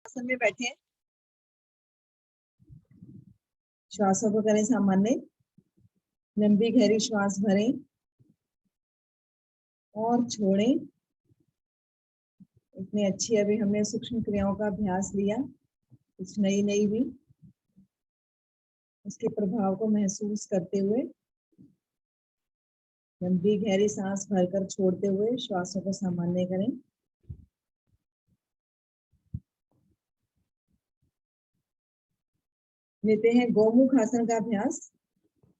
आसन में बैठे, श्वासों को करें सामान्य। लंबी गहरी श्वास भरें और छोड़ें। इतनी अच्छी अभी हमने सूक्ष्म क्रियाओं का अभ्यास लिया, कुछ नई नई भी, उसके प्रभाव को महसूस करते हुए लंबी गहरी सांस भरकर छोड़ते हुए श्वासों को सामान्य करें। लेते हैं गोमुख आसन का अभ्यास।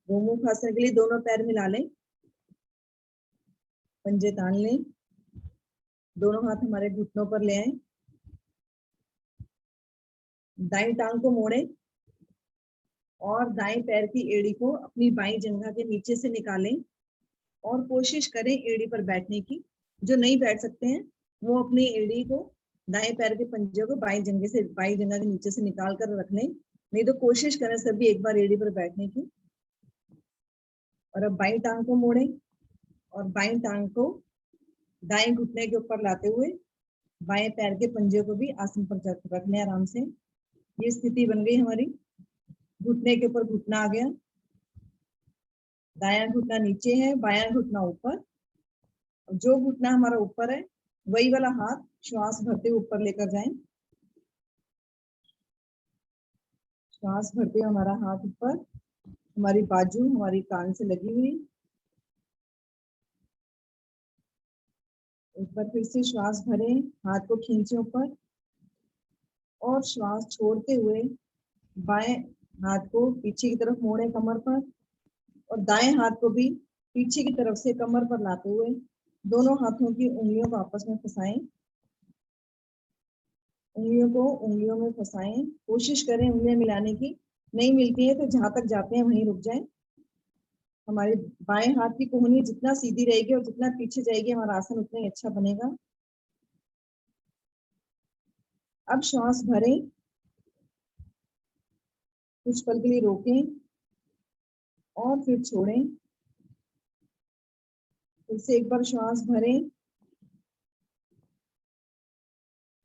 गोमुख आसन के लिए दोनों पैर मिला लें, पंजे तान लें, दोनों हाथ हमारे घुटनों पर ले आए, दाईं टांग को मोड़ें और दाएं पैर की एड़ी को अपनी बाईं जंघा के नीचे से निकालें और कोशिश करें एड़ी पर बैठने की। जो नहीं बैठ सकते हैं वो अपनी एड़ी को, दाएं पैर के पंजे को बाईं जंघा के नीचे से निकाल कर रख लें, नहीं तो कोशिश करें सभी एक बार एड़ी पर बैठने की। और अब बाईं टांग को मोड़ें और बाईं टांग को दाएं घुटने के ऊपर लाते हुए बाएं पैर के पंजे को भी आसन पर रख लें आराम से। ये स्थिति बन गई हमारी, घुटने के ऊपर घुटना आ गया, दायां घुटना नीचे है, बायां घुटना ऊपर। जो घुटना हमारा ऊपर है वही वाला हाथ श्वास भरते हुए ऊपर लेकर जाएं। श्वास भरते हुए हमारा हाथ ऊपर, हमारी बाजू हमारी कान से लगी हुई। ऊपर फिर से श्वास भरें, हाथ को खींचे ऊपर और श्वास छोड़ते हुए बाएं हाथ को पीछे की तरफ मोड़ें कमर पर और दाएं हाथ को भी पीछे की तरफ से कमर पर लाते हुए दोनों हाथों की उंगलियों को आपस में फंसाएं। उंगलियों को उंगलियों में फंसाएं, कोशिश करें उंगलियां मिलाने की। नहीं मिलती है तो जहां तक जाते हैं वहीं रुक जाएं। हमारे बाएं हाथ की कोहनी जितना सीधी रहेगी और जितना पीछे जाएगी हमारा आसन उतना ही अच्छा बनेगा। अब श्वास भरें, कुछ पल के लिए रोकें और फिर छोड़ें। फिर से एक बार श्वास भरें,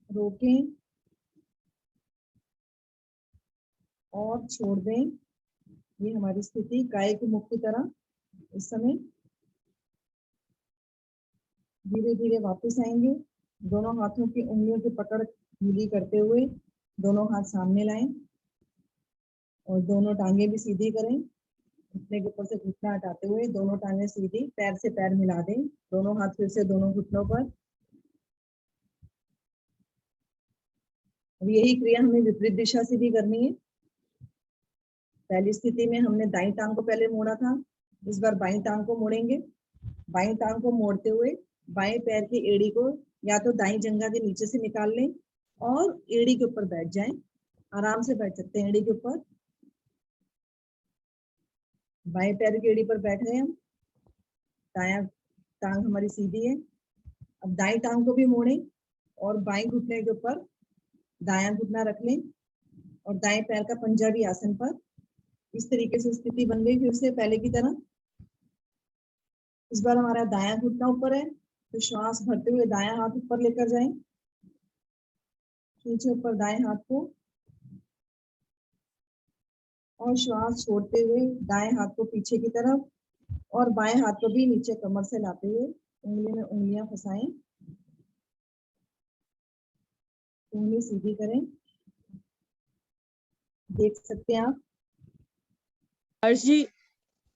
रोकें और छोड़ दें। ये हमारी स्थिति काय के मुख की तरह। इस समय धीरे धीरे वापस आएंगे। दोनों हाथों की उंगलियों की पकड़ ढीली करते हुए दोनों हाथ सामने लाएं और दोनों टांगे भी सीधी करें। घुटने के ऊपर से घुटना हटाते हुए दोनों टांगे सीधी, पैर से पैर मिला दें। दोनों हाथ फिर से दोनों घुटनों पर। अब यही क्रिया हमें विपरीत दिशा से भी करनी है। पहली स्थिति में हमने दाईं टांग को पहले मोड़ा था, इस बार बाईं टांग को मोड़ेंगे। बाईं टांग को मोड़ते हुए बाएं पैर की एड़ी को या तो दाईं जंघा के नीचे से निकाल लें और एड़ी के ऊपर बैठ जाएं। आराम से बैठ सकते हैं एड़ी के ऊपर। बाएं पैर की एड़ी पर बैठ गए हम, दायां टांग हमारी सीधी है। अब दाईं टांग को भी मोड़ें और बाएं घुटने के ऊपर दायां घुटना रख लें और दाएं पैर का पंजा भी आसन पर। इस तरीके से स्थिति बन गई फिर से पहले की तरह। इस बार हमारा दायां घुटना ऊपर है तो श्वास भरते हुए दायां हाथ ऊपर लेकर जाएं, खींचे ऊपर दाएं हाथ को और श्वास छोड़ते हुए दाएं हाथ को पीछे की तरफ और बाएं हाथ को भी नीचे कमर से लाते हुए उंगली में उंगलियां फंसाएं, उंगली सीधी करें। देख सकते हैं आप। हर्ष जी,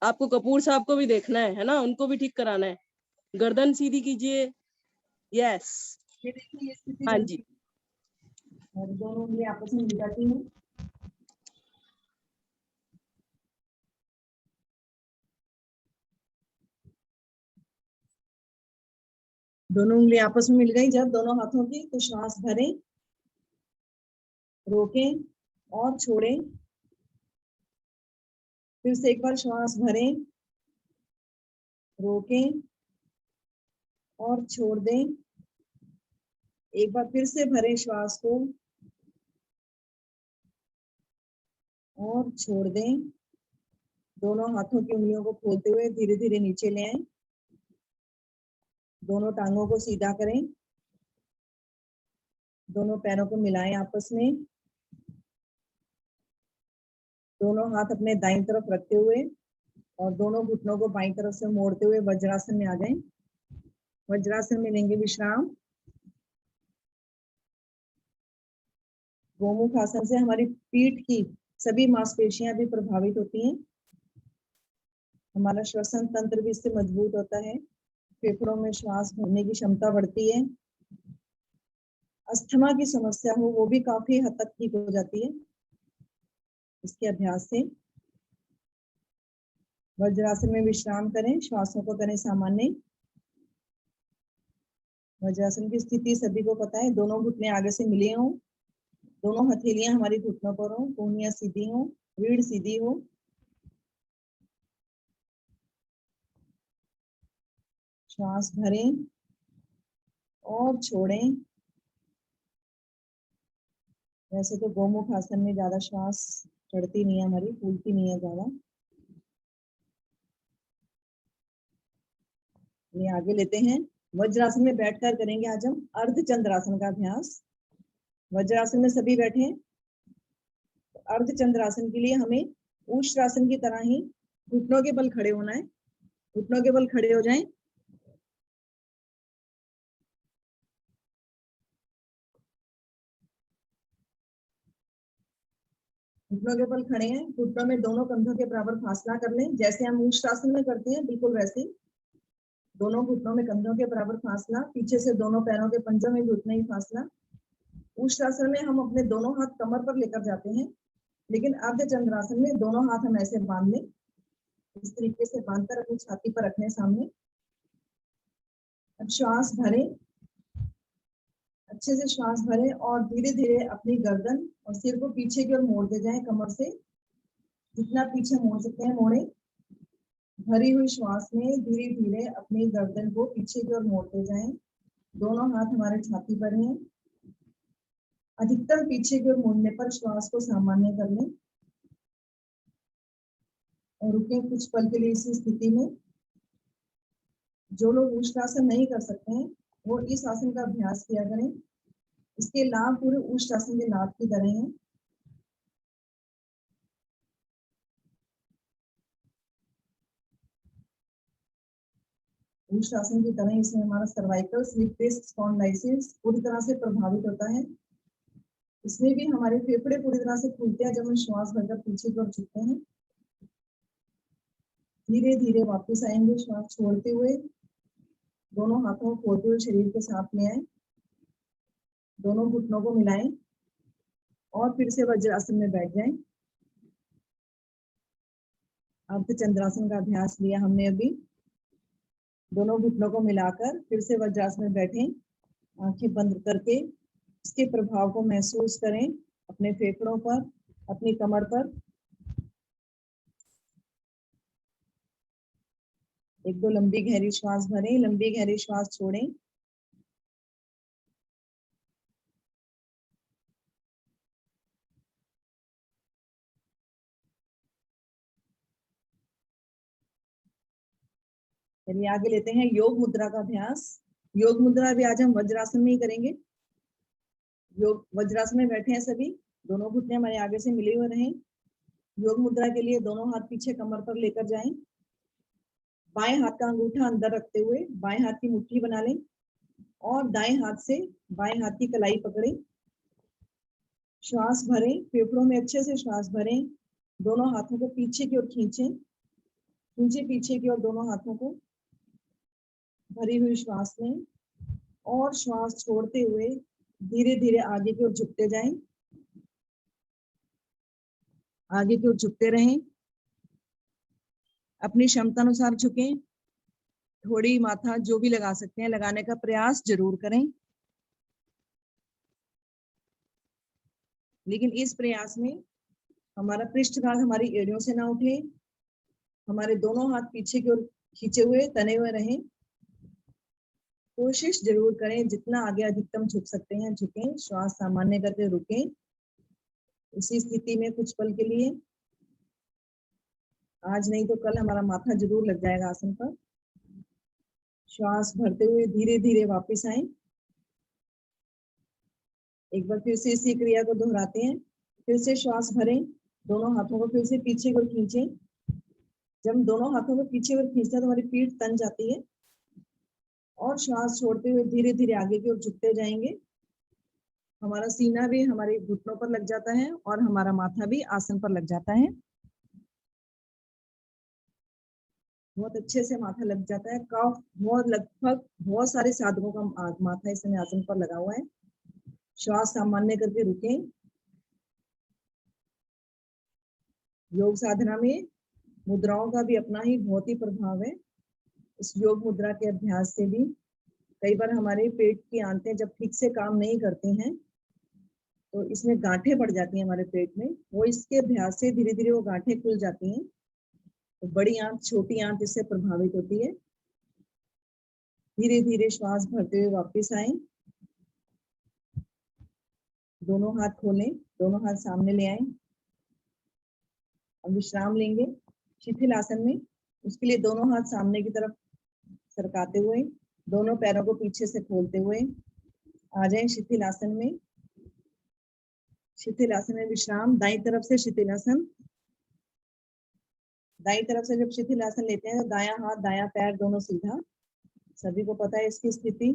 आपको कपूर साहब को भी देखना है ना, उनको भी ठीक कराना है। गर्दन सीधी कीजिए। यस, ये देखिए ये स्थिति हाँ बनती जी। है और दोनों उंगली आपस में मिल जाती हैं। दोनों उंगली आपस में मिल गई जब दोनों हाथों की, तो श्वास भरें, रोकें और छोड़ें। फिर से एक बार श्वास भरें, रोकें और छोड़ दें। एक बार फिर से भरें श्वास को और छोड़ दें। दोनों हाथों की उंगलियों को खोलते हुए धीरे धीरे नीचे ले आएं। दोनों टांगों को सीधा करें। दोनों पैरों को मिलाएं आपस में। दोनों हाथ अपने दाईं तरफ रखते हुए और दोनों घुटनों को बाईं तरफ से मोड़ते हुए वज्रासन में आ जाएं। वज्रासन में लेंगे विश्राम। गोमुख आसन से हमारी पीठ की सभी मांसपेशियां भी प्रभावित होती हैं। हमारा श्वसन तंत्र भी इससे मजबूत होता है। फेफड़ों में श्वास भरने की क्षमता बढ़ती है। अस्थमा की समस्या हो वो भी काफी हद तक ठीक हो जाती है इसके अभ्यास से। वज्रासन में विश्राम करें, श्वासों को करें सामान्य। वज्रासन की स्थिति सभी को पता है, दोनों घुटने आगे से मिले हों, दोनों हथेलियां हमारी घुटनों पर हो, कोहनियां सीधी हो, रीढ़ सीधी हो। श्वास भरें और छोड़ें। वैसे तो गोमुख आसन में ज्यादा श्वास चढ़ती नहीं है, हमारी फूलती नहीं है ज्यादा। ये आगे लेते हैं। वज्रासन में बैठकर करेंगे आज हम अर्धचंद्रासन का अभ्यास। वज्रासन में सभी बैठे हैं। अर्धचंद्रासन के लिए हमें ऊष्ट्रासन की तरह ही घुटनों के बल खड़े होना है। घुटनों के बल खड़े हो जाएं। घुटनों के बल खड़े हैं, घुटनों में दोनों कंधों के बराबर फासला कर लें, जैसे हम ऊष्ट्रासन में करते हैं बिल्कुल वैसे। दोनों घुटनों में कंधों के बराबर फासला, पीछे से दोनों पैरों के पंजों में भी उतना ही फासला। ऊष्ट्रासन में हम अपने दोनों हाथ कमर पर लेकर जाते हैं, लेकिन अर्धचंद्रासन में दोनों हाथ हम ऐसे बांध लें, इस तरीके से बांधकर अपनी छाती पर रखने सामने। अब श्वास भरें, अच्छे से श्वास भरें और धीरे धीरे अपनी गर्दन और सिर को पीछे की ओर मोड़ते जाएं, कमर से जितना पीछे मोड़ सकते हैं मोड़े। भरी हुई श्वास में धीरे धीरे अपनी गर्दन को पीछे की ओर मोड़ते जाएं। दोनों हाथ हमारे छाती पर हैं। अधिकतर पीछे की ओर मुड़ने पर श्वास को सामान्य कर लें और रुकें कुछ पल के लिए इसी स्थिति में। जो लोग ऊष्ट्रासन नहीं कर सकते हैं वो इस आसन का अभ्यास किया करें। इसके लाभ पूरे ऊष्ट्रासन के लाभ की तरह हैं। ऊष्ट्रासन की तरह इसमें हमारा सर्वाइकल, स्लिप डिस्क, स्पॉन्डिलाइसिस पूरी तरह से प्रभावित होता है। इसमें भी हमारे फेफड़े पूरी तरह से खुलते हैं जब हम श्वास भरकर पीछे की ओर झुकते हैं। धीरे धीरे वापस आएंगे श्वास छोड़ते हुए। दोनों हाथों को खोलते हुए शरीर के साथ में आए। दोनों घुटनों को मिलाएं और फिर से वज्रासन में बैठ जाएं। अर्धचंद्रासन का अभ्यास लिया हमने अभी। दोनों घुटनों को मिलाकर फिर से वज्रासन में बैठें, आंखें बंद करके इसके प्रभाव को महसूस करें अपने फेफड़ों पर, अपनी कमर पर। एक दो लंबी गहरी श्वास भरें, लंबी गहरी श्वास छोड़ें। चलिए आगे लेते हैं योग मुद्रा का अभ्यास। योग मुद्रा भी आज हम वज्रासन में ही करेंगे। योग वज्रासन में बैठे हैं सभी, दोनों घुटने हमारे आगे से मिले हुए रहें। योग मुद्रा के लिए दोनों हाथ पीछे कमर पर लेकर जाएं। बाएं हाथ का अंगूठा अंदर रखते हुए बाएं हाथ की मुट्ठी बना लें और दाएं हाथ से बाएं हाथ की कलाई पकड़ें। श्वास भरें, फेफड़ों में अच्छे से श्वास भरें। दोनों हाथों को पीछे की ओर खींचें, खींचे पीछे की ओर दोनों हाथों को। भरी हुई श्वास लें और श्वास छोड़ते हुए धीरे धीरे आगे की ओर झुकते जाएं। आगे की ओर झुकते रहें, अपनी क्षमता अनुसार झुकें। थोड़ी माथा जो भी लगा सकते हैं लगाने का प्रयास जरूर करें, लेकिन इस प्रयास में हमारा पृष्ठभाग हमारी एड़ियों से ना उठे। हमारे दोनों हाथ पीछे की ओर खींचे हुए तने हुए रहें। कोशिश जरूर करें जितना आगे अधिकतम झुक सकते हैं झुकें। श्वास सामान्य करके रुकें इसी स्थिति में कुछ पल के लिए। आज नहीं तो कल हमारा माथा जरूर लग जाएगा आसन पर। श्वास भरते हुए धीरे धीरे वापस आए। एक बार फिर से इसी क्रिया को दोहराते हैं। फिर से श्वास भरें, दोनों हाथों को फिर से पीछे को खींचें। जब हम दोनों हाथों को पीछे को खींचते हैं तो हमारी पीठ तन जाती है और श्वास छोड़ते हुए धीरे धीरे आगे की ओर झुकते जाएंगे। हमारा सीना भी हमारे घुटनों पर लग जाता है और हमारा माथा भी आसन पर लग जाता है। बहुत अच्छे से माथा लग जाता है। कफ बहुत लगभग बहुत सारे साधकों का माथा इस समय आसन पर लगा हुआ है। श्वास सामान्य करके रुकें। योग साधना में मुद्राओं का भी अपना ही बहुत ही प्रभाव है। इस योग मुद्रा के अभ्यास से भी कई बार हमारे पेट की आंतें जब ठीक से काम नहीं करती हैं तो इसमें गांठें पड़ जाती हैं हमारे पेट में। वो इसके अभ्यास से धीरे धीरे वो गांठें खुल जाती हैं, तो बड़ी आंत छोटी आंत इससे प्रभावित होती है। धीरे धीरे श्वास भरते हुए वापस आए। दोनों हाथ खोलें, दोनों हाथ सामने ले आए। अब विश्राम लेंगे शिथिल आसन में। उसके लिए दोनों हाथ सामने की तरफ सरकाते हुए, दोनों पैरों को पीछे से खोलते हुए आ जाएं शिथिल आसन में। शिथिल आसन में विश्राम। दाईं तरफ से शिथिल आसन। दाईं तरफ से जब शिथिल आसन लेते हैं तो दायां हाथ दायां पैर दोनों सीधा। सभी को पता है इसकी स्थिति।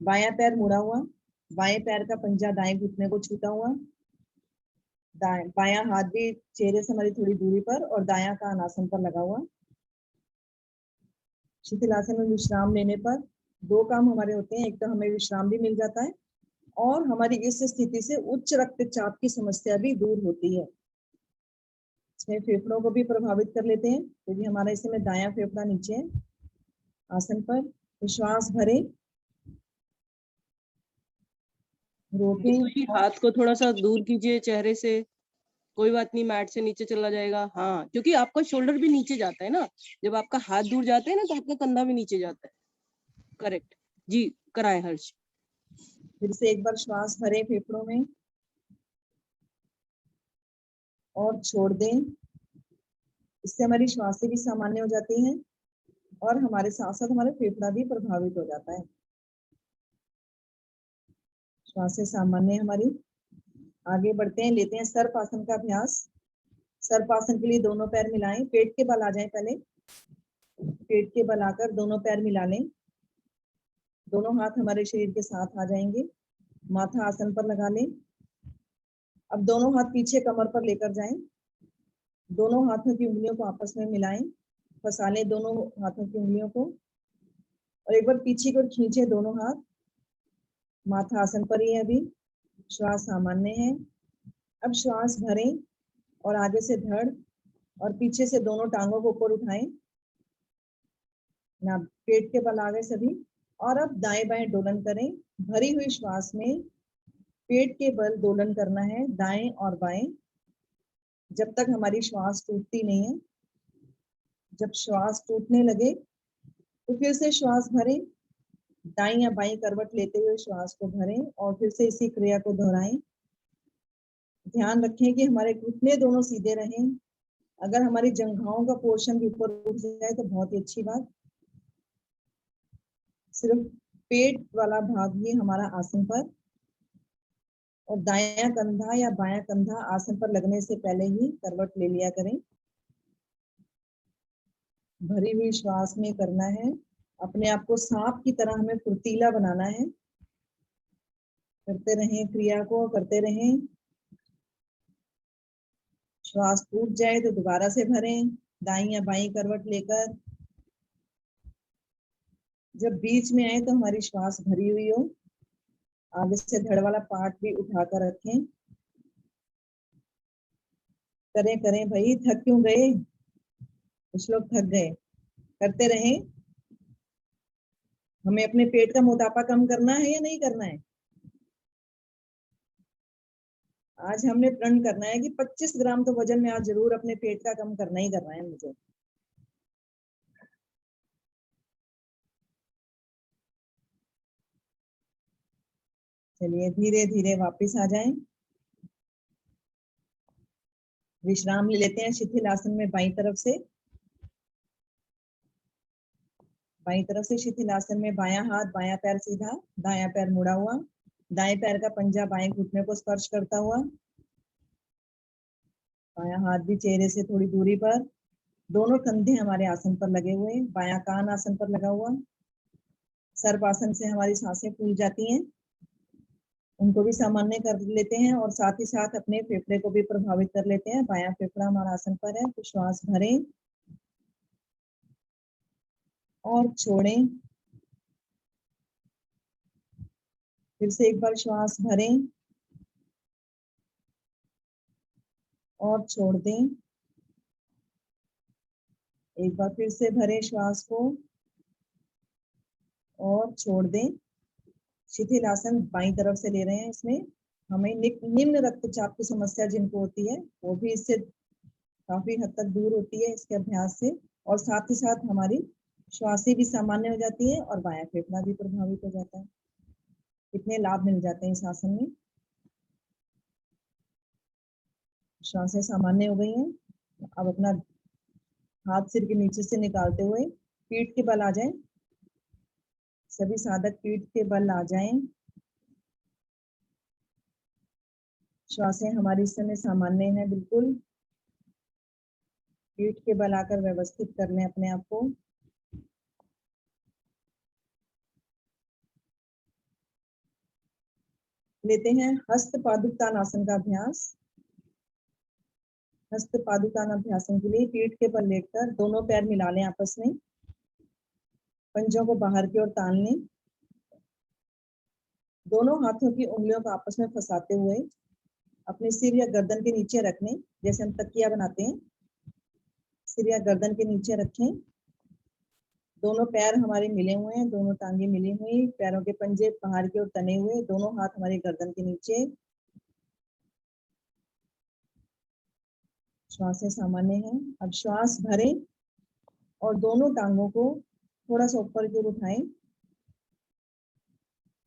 बायां पैर मुड़ा हुआ, बाएं पैर का पंजा दाएं घुटने को छूता हुआ, बायां हाथ भी चेहरे से हमारी थोड़ी दूरी पर और दायां कान आसन पर लगा हुआ। शिथिल आसन में विश्राम लेने पर दो काम हमारे होते हैं। एक तो हमें विश्राम भी मिल जाता है और हमारी इस स्थिति से उच्च रक्तचाप की समस्या भी दूर होती है। इसमें फेफड़ों को भी प्रभावित कर लेते हैं क्योंकि हमारा इस समय दायां फेफड़ा नीचे है आसन पर। श्वास भरे, रोकें। जी, हाथ को थोड़ा सा दूर कीजिए चेहरे से। कोई बात नहीं, मैट से नीचे चला जाएगा। हाँ, क्योंकि आपका शोल्डर भी नीचे जाता है ना, जब आपका हाथ दूर जाता है ना तो आपका कंधा भी नीचे जाता है। करेक्ट जी, कराए हर्ष। फिर से एक बार श्वास भरे फेफड़ों में और छोड़ दें। इससे हमारी श्वासें भी सामान्य हो जाती हैं और हमारे साथ साथ हमारे फेफड़ा भी प्रभावित हो जाता है। श्वासें सामान्य हमारी। आगे बढ़ते हैं, लेते हैं सर्पासन का अभ्यास। सर्पासन के लिए दोनों पैर मिलाएं, पेट के बल आ जाएं। पहले पेट के बल आकर दोनों पैर मिला लें। दोनों हाथ हमारे शरीर के साथ आ जाएंगे। माथा आसन पर लगा लें। अब दोनों हाथ पीछे कमर पर लेकर जाएं। दोनों हाथों की उंगलियों को आपस में मिलाएं, फंसा लें दोनों हाथों की उंगलियों को और एक बार पीछे की ओर खींचे दोनों हाथ। माथा आसन पर ही है अभी। श्वास सामान्य है। अब श्वास भरें और आगे से धड़ और पीछे से दोनों टांगों को ऊपर उठाएं ना। पेट के बल आ गए सभी। और अब दाएं बाएं डोलन करें। भरी हुई श्वास में पेट के बल दोलन करना है, दाएं और बाएं, जब तक हमारी श्वास टूटती नहीं है। जब श्वास टूटने लगे तो फिर से श्वास भरें। दाईं या बाईं करवट लेते हुए श्वास को भरें और फिर से इसी क्रिया को दोहराएं। ध्यान रखें कि हमारे घुटने दोनों सीधे रहें। अगर हमारी जंघाओं का पोर्शन भी ऊपर उठ जाए तो बहुत ही अच्छी बात। सिर्फ पेट वाला भाग ही हमारा आसन पर और दायां कंधा या बायां कंधा आसन पर लगने से पहले ही करवट ले लिया करें। भरी हुई श्वास में करना है। अपने आप को सांप की तरह हमें फुर्तीला बनाना है। करते रहें, क्रिया को करते रहें। श्वास टूट जाए तो दोबारा से भरें, दाईं या बाईं करवट लेकर। जब बीच में आए तो हमारी श्वास भरी हुई हो। आगे से धड़ वाला पार्ट भी उठाकर रखें। करें करें भाई, थक क्यों गए? कुछ लोग थक गए। करते रहें। हमें अपने पेट का मोटापा कम करना है या नहीं करना है? आज हमने प्रण करना है कि 25 ग्राम तो वजन में आज जरूर अपने पेट का कम करना ही करना है मुझे। चलिए धीरे धीरे वापस आ जाएं। विश्राम ले लेते हैं शिथिल आसन में बाईं तरफ से। बाईं तरफ से शिथिल आसन में बायां हाथ बायां पैर सीधा, दायां पैर मुड़ा हुआ, दाएं पैर का पंजा बाएं घुटने को स्पर्श करता हुआ, बायां हाथ भी चेहरे से थोड़ी दूरी पर, दोनों कंधे हमारे आसन पर लगे हुए, बायां कान आसन पर लगा हुआ। सर्पासन से हमारी सांसें फूल जाती हैं, उनको भी सामान्य कर लेते हैं और साथ ही साथ अपने फेफड़े को भी प्रभावित कर लेते हैं। बायां फेफड़ा हमारा आसन पर है, तो श्वास भरें और छोड़ें। फिर से एक बार श्वास भरें और छोड़ दें। एक बार फिर से भरें श्वास को और छोड़ दें। शिथिल आसन बाईं तरफ से ले रहे हैं। इसमें हमें निम्न रक्तचाप की समस्या जिनको होती है वो भी इससे काफी हद तक दूर होती है इसके अभ्यास से, और साथ ही साथ हमारी श्वासें भी सामान्य हो जाती है और बायां फेफड़ा भी प्रभावित हो जाता है। कितने लाभ मिल जाते हैं इस आसन में। श्वासें सामान्य हो गई हैं। अब अपना हाथ सिर के नीचे से निकालते हुए पीठ के बल आ जाएं। सभी साधक पीठ के बल आ जाएं। श्वासें हमारी इस समय सामान्य है बिल्कुल। पीठ के बल आकर व्यवस्थित कर लें अपने आप को। लेते हैं हस्त पादुकानासन का अभ्यास। हस्त पादुकानाभ्यासन के लिए पीठ के बल लेटकर दोनों पैर मिला लें आपस में, पंजों को बाहर की ओर तान लें। दोनों हाथों की उंगलियों को आपस में फंसाते हुए अपने सिर या गर्दन के नीचे रख लें, जैसे हम तकिया बनाते हैं। सिर या गर्दन के नीचे रखें। दोनों पैर हमारे मिले हुए हैं, दोनों टांगे मिली हुई, पैरों के पंजे बाहर की ओर तने हुए, दोनों हाथ हमारे गर्दन के नीचे। श्वासें सामान्य हैं। अब श्वास भरें और दोनों टांगों को थोड़ा सा ऊपर की ओर उठाएं।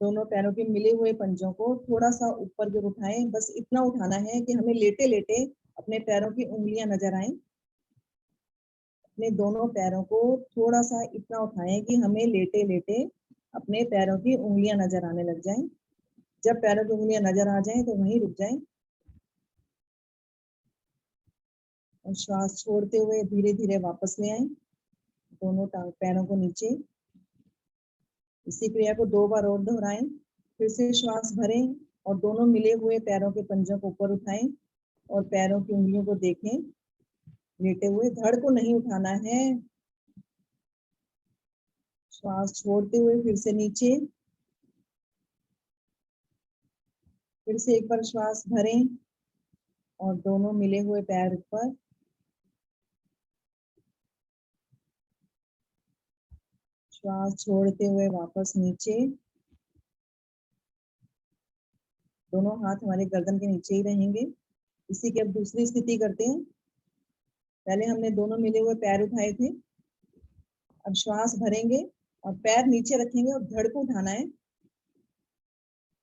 दोनों पैरों के मिले हुए पंजों को थोड़ा सा ऊपर की ओर उठाएं। बस इतना उठाना है कि हमें लेटे लेटे अपने पैरों की उंगलियां नजर आए। अपने दोनों पैरों को थोड़ा सा इतना उठाएं कि हमें लेटे लेटे अपने पैरों की उंगलियां नजर आने लग जाएं। जब पैरों की उंगलियां नजर आ जाएं तो वहीं रुक जाएं और श्वास छोड़ते हुए धीरे धीरे वापस ले आएं दोनों पैरों को नीचे। इसी क्रिया को 2 बार और दोहराएं। फिर से श्वास भरें और दोनों मिले हुए पैरों के पंजों को ऊपर उठाएं और पैरों की उंगलियों को देखें लेटे हुए। धड़ को नहीं उठाना है। श्वास छोड़ते हुए फिर से नीचे। फिर से एक बार श्वास भरें और दोनों मिले हुए पैर ऊपर। श्वास छोड़ते हुए वापस नीचे। दोनों हाथ हमारे गर्दन के नीचे ही रहेंगे। इसी की अब दूसरी स्थिति करते हैं। पहले हमने दोनों मिले हुए पैर उठाए थे। अब श्वास भरेंगे और पैर नीचे रखेंगे और धड़ को उठाना है।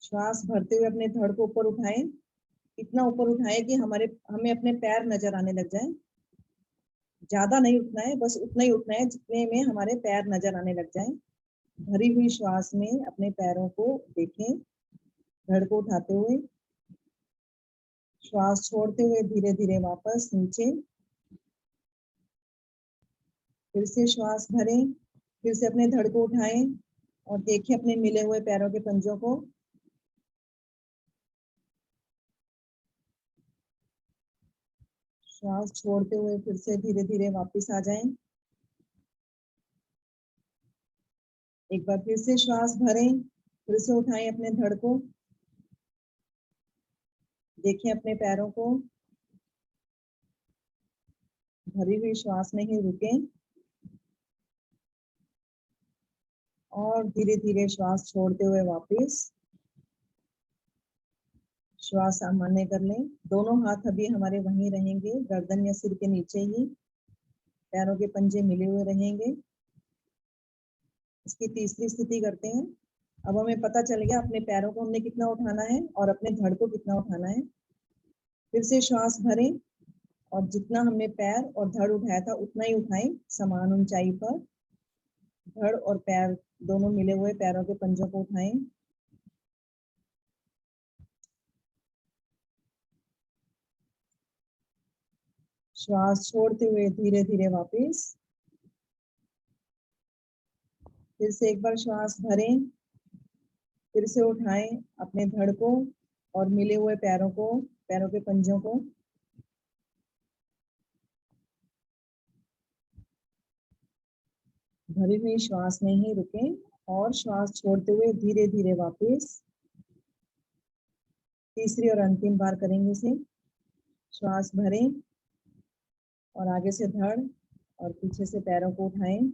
श्वास भरते हुए अपने धड़ को ऊपर उठाएं। इतना ऊपर उठाएं कि हमें अपने पैर नजर आने लग जाए। ज्यादा नहीं उठना है, बस उतना ही उठना है जितने में हमारे पैर नजर आने लग जाए। भरी हुई श्वास में अपने पैरों को देखें, धड़ को उठाते हुए। श्वास छोड़ते हुए धीरे धीरे वापस नीचे। फिर से श्वास भरें। फिर से अपने धड़ को उठाएं और देखें अपने मिले हुए पैरों के पंजों को। श्वास छोड़ते हुए फिर से धीरे धीरे वापस आ जाएं। एक बार फिर से श्वास भरें। फिर से उठाएं अपने धड़ को। देखें अपने पैरों को। भरी हुई श्वास में ही रुकें और धीरे धीरे श्वास छोड़ते हुए वापस। श्वास सामान्य कर लें। दोनों हाथ अभी हमारे वहीं रहेंगे, गर्दन या सिर के नीचे ही। पैरों के पंजे मिले हुए रहेंगे। इसकी तीसरी स्थिति करते हैं। अब हमें पता चल गया अपने पैरों को हमने कितना उठाना है और अपने धड़ को कितना उठाना है। फिर से श्वास भरें और जितना हमने पैर और धड़ उठाया था उतना ही उठाएं, समान ऊंचाई पर। धड़ और पैर दोनों मिले हुए पैरों के पंजों को उठाएं। श्वास छोड़ते हुए धीरे धीरे वापस। फिर से एक बार श्वास भरें, फिर से उठाएं अपने धड़ को और मिले हुए पैरों को, पैरों के पंजों को। भरी हुई श्वास में ही रुकें और श्वास छोड़ते हुए धीरे धीरे वापस। तीसरी और अंतिम बार करेंगे इसे। श्वास भरें और आगे से धड़ और पीछे से पैरों को उठाएं।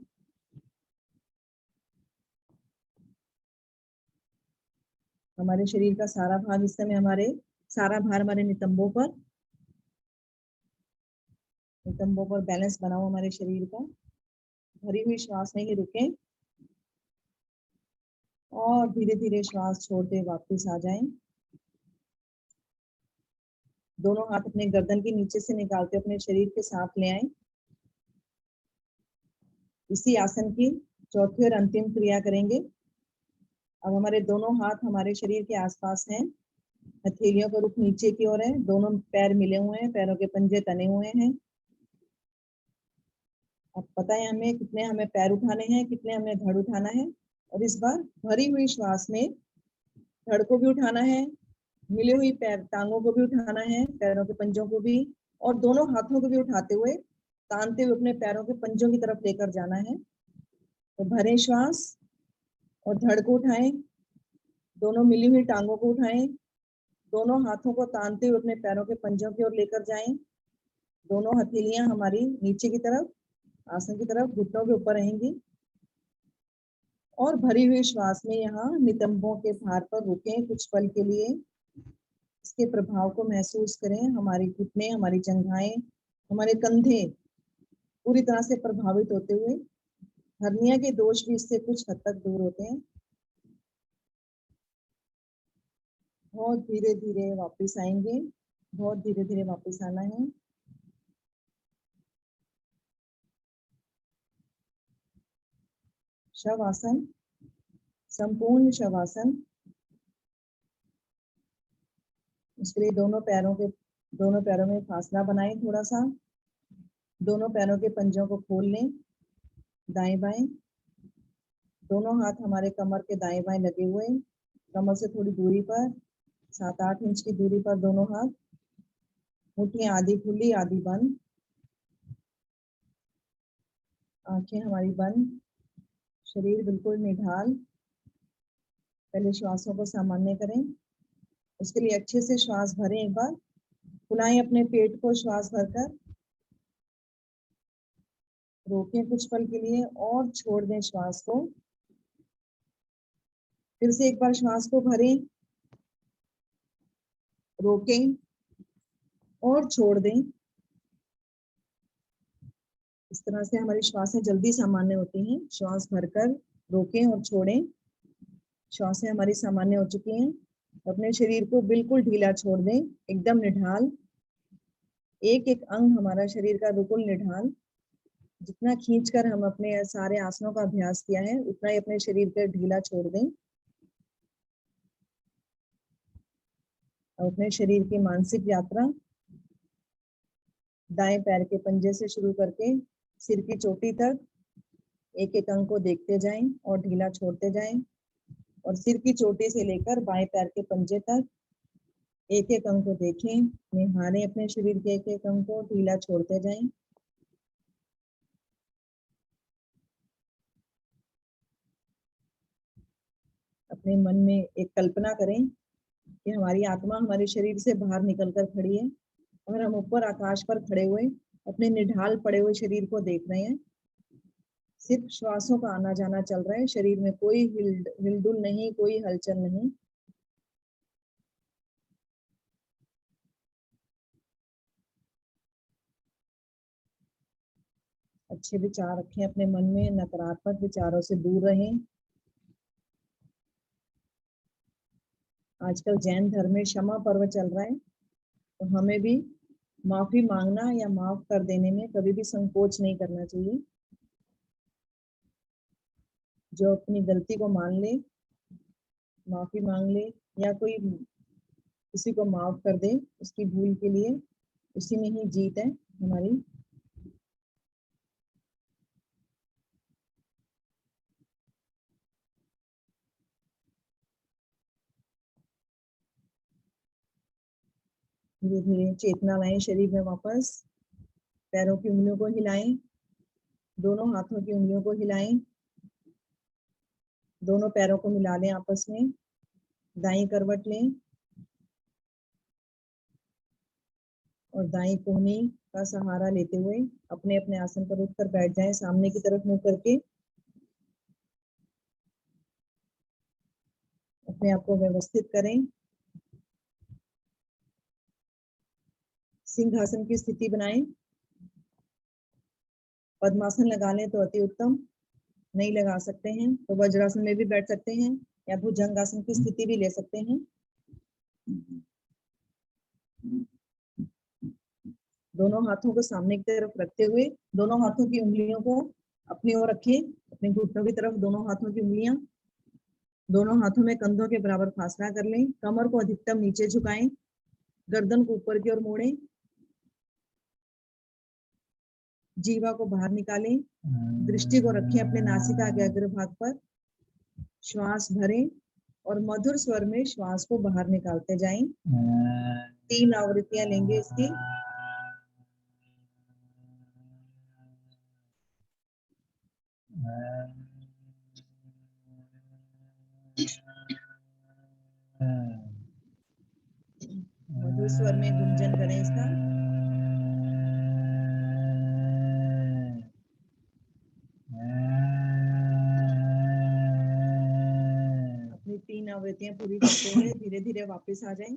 हमारे शरीर का सारा भार इस समय हमारे नितंबों पर बैलेंस बनाओ हमारे शरीर का। भरी हुई श्वास में ही रुकें और धीरे धीरे श्वास छोड़ते वापस आ जाएं। दोनों हाथ अपने गर्दन के नीचे से निकालते अपने शरीर के साथ ले आएं। इसी आसन की चौथी और अंतिम क्रिया करेंगे। अब हमारे दोनों हाथ हमारे शरीर के आसपास हैं। हथेलियों का रुख नीचे की ओर है, दोनों पैर मिले हुए हैं, पैरों के पंजे तने हुए हैं। अब पता है हमें हमें पैर उठाने हैं, कितने हमें धड़ उठाना है। और इस बार भरी हुई श्वास में धड़ को भी उठाना है, मिली हुई पैर टांगों को भी उठाना है, पैरों के पंजों को भी, और दोनों हाथों को भी उठाते हुए तानते हुए अपने पैरों के पंजों की तरफ लेकर जाना है। तो भरें श्वास और धड़ को उठाएं, दोनों मिली हुई टांगों को उठाएं, दोनों हाथों को तानते हुए अपने पैरों के पंजों की ओर लेकर जाएं। दोनों हथेलियां हमारी नीचे की तरफ, आसन की तरफ, घुटनों के ऊपर रहेंगी। और भरी हुई श्वास में यहाँ नितंबों के भार पर रुकें कुछ पल के लिए। इसके प्रभाव को महसूस करें। हमारी घुटने, हमारी जंघाएं, हमारे कंधे पूरी तरह से प्रभावित होते हुए। हर्निया के दोष भी इससे कुछ हद तक दूर होते हैं। बहुत धीरे धीरे वापस आएंगे, बहुत धीरे धीरे वापस आना है। शवासन, संपूर्ण शवासन। इसके लिए दोनों पैरों में फासला बनाएं थोड़ा सा। दोनों पैरों के पंजों को खोल लें, दाएं बाएं। दोनों हाथ हमारे कमर के दाएं बाएं लगे हुए, कमर से थोड़ी दूरी पर, 7-8 इंच की दूरी पर दोनों हाथ। मुट्ठियां आधी खुली आधी बंद, आंखें हमारी बंद, शरीर बिल्कुल निढाल। पहले श्वासों को सामान्य करें। उसके लिए अच्छे से श्वास भरें, एक बार फुलाएं अपने पेट को श्वास भरकर, रोकें कुछ पल के लिए और छोड़ दें श्वास को। फिर से एक बार श्वास को भरें, रोकें और छोड़ दें। इस तरह से हमारी श्वासें जल्दी सामान्य होती हैं। श्वास भरकर रोकें और छोड़ें। श्वासें हमारी सामान्य हो चुकी हैं। अपने शरीर को बिल्कुल ढीला छोड़ दें, एकदम निढाल। एक एक अंग हमारा शरीर का बिल्कुल निढाल। जितना खींचकर हम अपने सारे आसनों का अभ्यास किया है, उतना ही अपने शरीर को ढीला छोड़ दें। अपने शरीर की मानसिक यात्रा दाएं पैर के पंजे से शुरू करके सिर की चोटी तक एक एक अंग को देखते जाएं और ढीला छोड़ते जाएं। और सिर की चोटी से लेकर बाएं पैर के पंजे तक एक एक अंग को देखें, निहारें अपने शरीर के एक एक अंग को, ढीला छोड़ते जाएं। अपने मन में एक कल्पना करें कि हमारी आत्मा हमारे शरीर से बाहर निकलकर खड़ी है और हम ऊपर आकाश पर खड़े हुए अपने निढाल पड़े हुए शरीर को देख रहे हैं। सिर्फ श्वासों का आना जाना चल रहा है, शरीर में कोई हिलडुल नहीं, कोई हलचल नहीं। अच्छे विचार रखें अपने मन में, नकारात्मक विचारों से दूर रहें। आजकल जैन धर्म में क्षमा पर्व चल रहा है, तो हमें भी माफी मांगना या माफ कर देने में कभी भी संकोच नहीं करना चाहिए। जो अपनी गलती को मान ले, माफी मांग ले, या कोई किसी को माफ कर दे उसकी भूल के लिए, उसी में ही जीत है। हमारी धीरे धीरे चेतना लाएं शरीर में वापस। पैरों की उंगलियों को हिलाएं, दोनों हाथों की उंगलियों को हिलाएं, दोनों पैरों को मिला लें आपस में। दाईं करवट लें और दाईं कोहनी का सहारा लेते हुए अपने अपने आसन पर उठकर बैठ जाएं, सामने की तरफ मुंह करके। अपने आप को व्यवस्थित करें। सिंहासन की स्थिति बनाएं। पद्मासन लगा लें तो अति उत्तम, नहीं लगा सकते हैं तो वज्रासन में भी बैठ सकते हैं या भुजंगासन की स्थिति भी ले सकते हैं। दोनों हाथों को सामने की तरफ रखते हुए दोनों हाथों की उंगलियों को अपनी ओर रखें, अपने घुटनों की तरफ दोनों हाथों की उंगलियां। दोनों हाथों में कंधों के बराबर फासला कर लें। कमर को अधिकतम नीचे झुकाएं, गर्दन को ऊपर की ओर मोड़ें, जीवा को बाहर निकालें, दृष्टि को रखें अपने नासिका के अग्रभाग पर। श्वास भरें और मधुर स्वर में श्वास को बाहर निकालते जाएं। 3 आवृत्तियां लेंगे इसकी। मधुर स्वर में गुंजन करें इसका। अपनी 3 आवृत्तियां पूरी करते हुए धीरे धीरे वापस आ जाएं।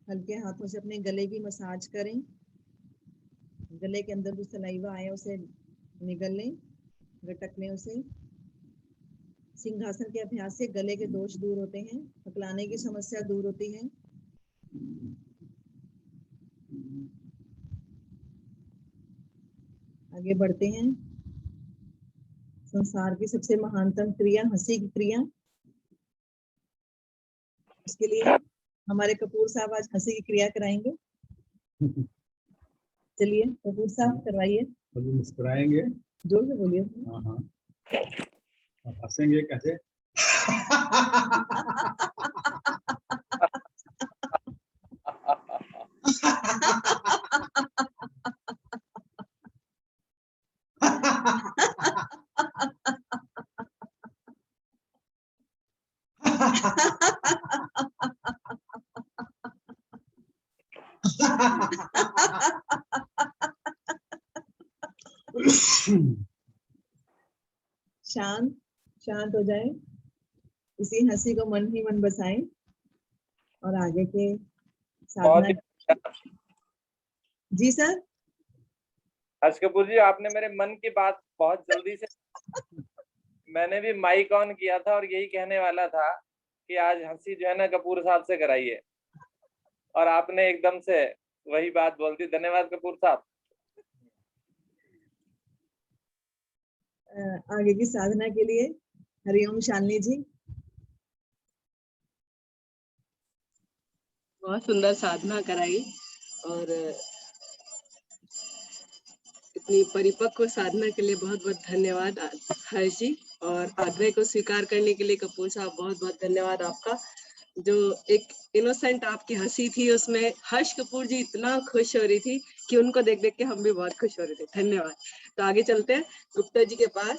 हल्के हाथों से अपने गले की मसाज करें। गले के अंदर जो सलाइवा आया उसे निगल लें, गटक लें उसे। सिंहासन के अभ्यास से गले के दोष दूर होते हैं, हकलाने की समस्या दूर होती है। आगे बढ़ते हैं। संसार की सबसे महानतम क्रिया हंसी की क्रिया। उसके लिए हमारे कपूर साहब आज हंसी की क्रिया कराएंगे। चलिए कपूर साहब करवाइए। मुस्कुराएंगे, जोर से बोलिए। हाँ हाँ, हंसेंगे कैसे? शांत शांत हो जाए, इसी हंसी को मन ही मन बसाएं और आगे के साधना। जी सर। हर्ष कपूर जी, आपने मेरे मन की बात बहुत जल्दी से मैंने भी माइक ऑन किया था और यही कहने वाला था कि आज हंसी जो है ना कपूर साहब से कराइए, और आपने एकदम से वही बात बोल दी। धन्यवाद कपूर साहब। आगे की साधना के लिए हरिओम शालिनी जी। बहुत सुंदर साधना कराई और इतनी परिपक्व साधना के लिए बहुत बहुत धन्यवाद हर्ष जी, और आग्रह को स्वीकार करने के लिए कपूर साहब बहुत बहुत धन्यवाद आपका। जो एक इनोसेंट आपकी हंसी थी उसमें हर्ष कपूर जी इतना खुश हो रही थी कि उनको देख देख के हम भी बहुत खुश हो रहे थे। धन्यवाद। तो आगे चलते हैं गुप्ता जी के पास।